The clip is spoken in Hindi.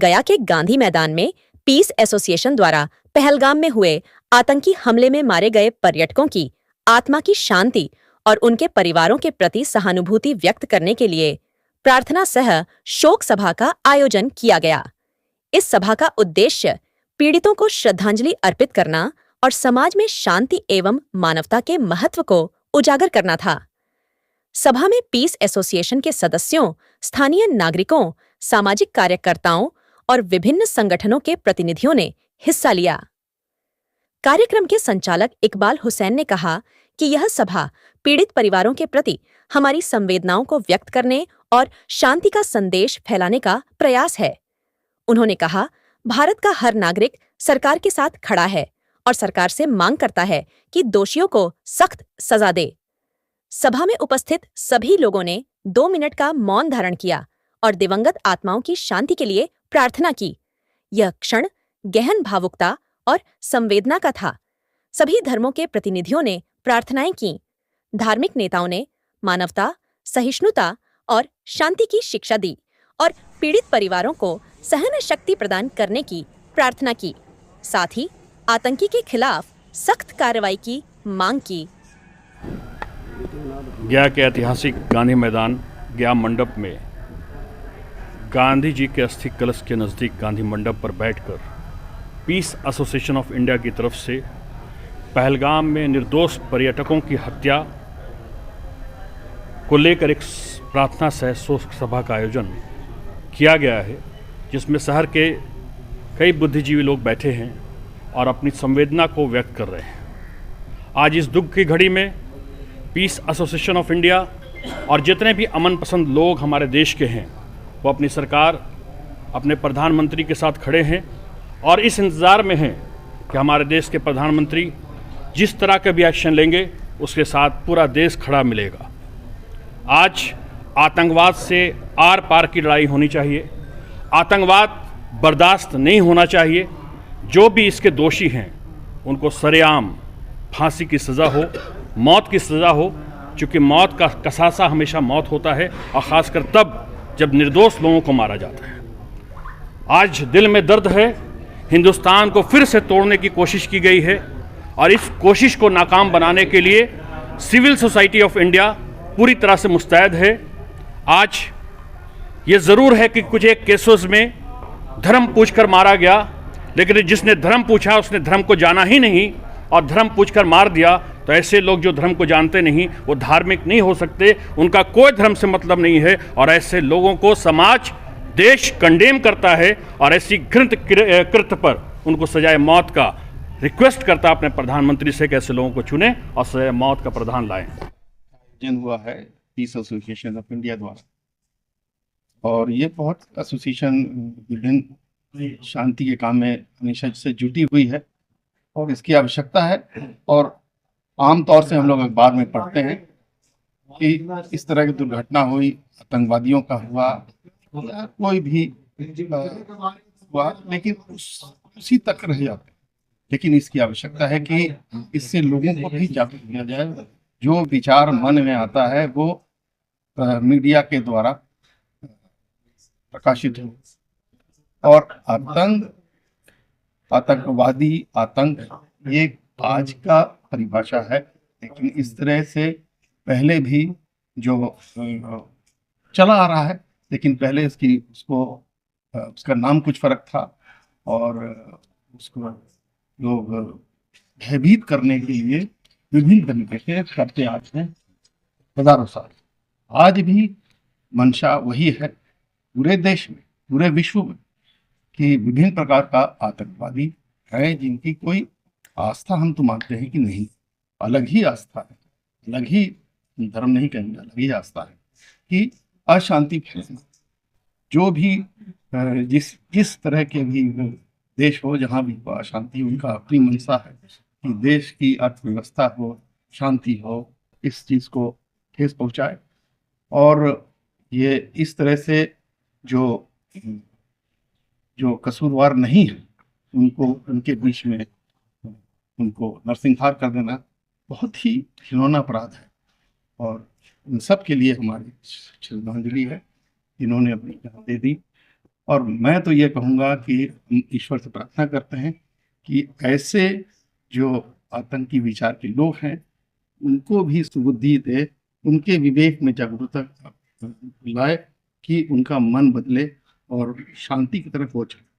गया के गांधी मैदान में पीस एसोसिएशन द्वारा पहलगाम में हुए आतंकी हमले में मारे गए पर्यटकों की आत्मा की शांति और उनके परिवारों के प्रति सहानुभूति व्यक्त करने के लिए प्रार्थना सह शोक सभा का आयोजन किया गया। इस सभा का उद्देश्य पीड़ितों को श्रद्धांजलि अर्पित करना और समाज में शांति एवं मानवता के महत्व को उजागर करना था। सभा में पीस एसोसिएशन के सदस्यों, स्थानीय नागरिकों, सामाजिक कार्यकर्ताओं और विभिन्न संगठनों के प्रतिनिधियों ने हिस्सा लिया। कार्यक्रम के संचालक इकबाल हुसैन ने कहा कि यह सभा पीड़ित परिवारों के प्रति हमारी संवेदनाओं को व्यक्त करने और शांति का संदेश फैलाने का प्रयास है। उन्होंने कहा, भारत का हर नागरिक सरकार के साथ खड़ा है और सरकार से मांग करता है कि दोषियों को सख्त सजा दे। सभा में उपस्थित सभी लोगों ने 2 मिनट का मौन धारण किया और दिवंगत आत्माओं की शांति के लिए प्रार्थना की। यह क्षण गहन भावुकता और संवेदना का था। सभी धर्मों के प्रतिनिधियों ने प्रार्थनाएं की। धार्मिक नेताओं ने मानवता, सहिष्णुता और शांति की शिक्षा दी और पीड़ित परिवारों को सहन शक्ति प्रदान करने की प्रार्थना की। साथ ही आतंकी के खिलाफ सख्त कार्रवाई की मांग की। गया के ऐतिहासिक गांधी मैदान गया मंडप में गांधी जी के अस्थि कलश के नज़दीक गांधी मंडप पर बैठकर पीस एसोसिएशन ऑफ इंडिया की तरफ से पहलगाम में निर्दोष पर्यटकों की हत्या को लेकर एक प्रार्थना सह शोक सभा का आयोजन किया गया है, जिसमें शहर के कई बुद्धिजीवी लोग बैठे हैं और अपनी संवेदना को व्यक्त कर रहे हैं। आज इस दुख की घड़ी में पीस एसोसिएशन ऑफ इंडिया और जितने भी अमन पसंद लोग हमारे देश के हैं, वो अपनी सरकार, अपने प्रधानमंत्री के साथ खड़े हैं और इस इंतज़ार में हैं कि हमारे देश के प्रधानमंत्री जिस तरह के भी एक्शन लेंगे उसके साथ पूरा देश खड़ा मिलेगा। आज आतंकवाद से आर पार की लड़ाई होनी चाहिए। आतंकवाद बर्दाश्त नहीं होना चाहिए। जो भी इसके दोषी हैं उनको सरेआम फांसी की सज़ा हो, मौत की सज़ा हो, चूँकि मौत का कसासा हमेशा मौत होता है और ख़ासकर तब जब निर्दोष लोगों को मारा जाता है। आज दिल में दर्द है। हिंदुस्तान को फिर से तोड़ने की कोशिश की गई है और इस कोशिश को नाकाम बनाने के लिए सिविल सोसाइटी ऑफ इंडिया पूरी तरह से मुस्तैद है। आज ये ज़रूर है कि कुछ एक केसेस में धर्म पूछकर मारा गया, लेकिन जिसने धर्म पूछा उसने धर्म को जाना ही नहीं और धर्म पूछकर मार दिया। तो ऐसे लोग जो धर्म को जानते नहीं वो धार्मिक नहीं हो सकते, उनका कोई धर्म से मतलब नहीं है और ऐसे लोगों को समाज, देश कंडेम करता है और ऐसी घृणित कृत्य पर उनको सजाए मौत का रिक्वेस्ट करता अपने प्रधानमंत्री से कि ऐसे लोगों को चुने और सजाए मौत का प्रावधान लाएं। आयोजन हुआ है पीस एसोसिएशन ऑफ इंडिया द्वारा और ये बहुत एसोसिएशन विभिन्न शांति के काम में हमेशा से जुटी हुई है और इसकी आवश्यकता है। और आम तौर से हम लोग अखबार में पढ़ते हैं कि इस तरह की दुर्घटना हुई, आतंकवादियों का हुआ या कोई भी हुआ, लेकिन उसी तक रह जाते हैं। लेकिन इसकी आवश्यकता है कि इससे लोगों को भी जागरूक किया जाए। जो विचार मन में आता है वो मीडिया के द्वारा प्रकाशित हो। और आतंकवादी, आतंक ये आज का परिभाषा है, लेकिन इस तरह से पहले भी जो चला आ रहा है, लेकिन पहले उसका नाम कुछ फर्क था और उसको लोग भयभीत करने के लिए विभिन्न तरीके से करते आए हैं हजारों साल। आज भी मंशा वही है पूरे देश में, पूरे विश्व में, कि विभिन्न प्रकार का आतंकवादी है जिनकी कोई आस्था, हम तो मानते हैं कि नहीं, अलग ही आस्था है, अलग ही धर्म नहीं कहेंगे, अलग ही आस्था है कि अशांति फैलाना। जो भी जिस तरह के भी देश हो, जहाँ भी अशांति, उनका अपनी मंशा है कि देश की अर्थव्यवस्था हो, शांति हो, इस चीज़ को ठेस पहुँचाए। और ये इस तरह से जो कसूरवार नहीं है उनको, उनके बीच में उनको नरसंहार कर देना बहुत ही घिनौना अपराध है। और इन सब के लिए हमारी श्रद्धांजलि है, इन्होंने अपनी जान दे दी और मैं तो ये कहूँगा कि हम ईश्वर से प्रार्थना करते हैं कि ऐसे जो आतंकी विचार के लोग हैं उनको भी सुबुद्धि दे, उनके विवेक में जागरूकता लाए कि उनका मन बदले और शांति की तरफ वो चले।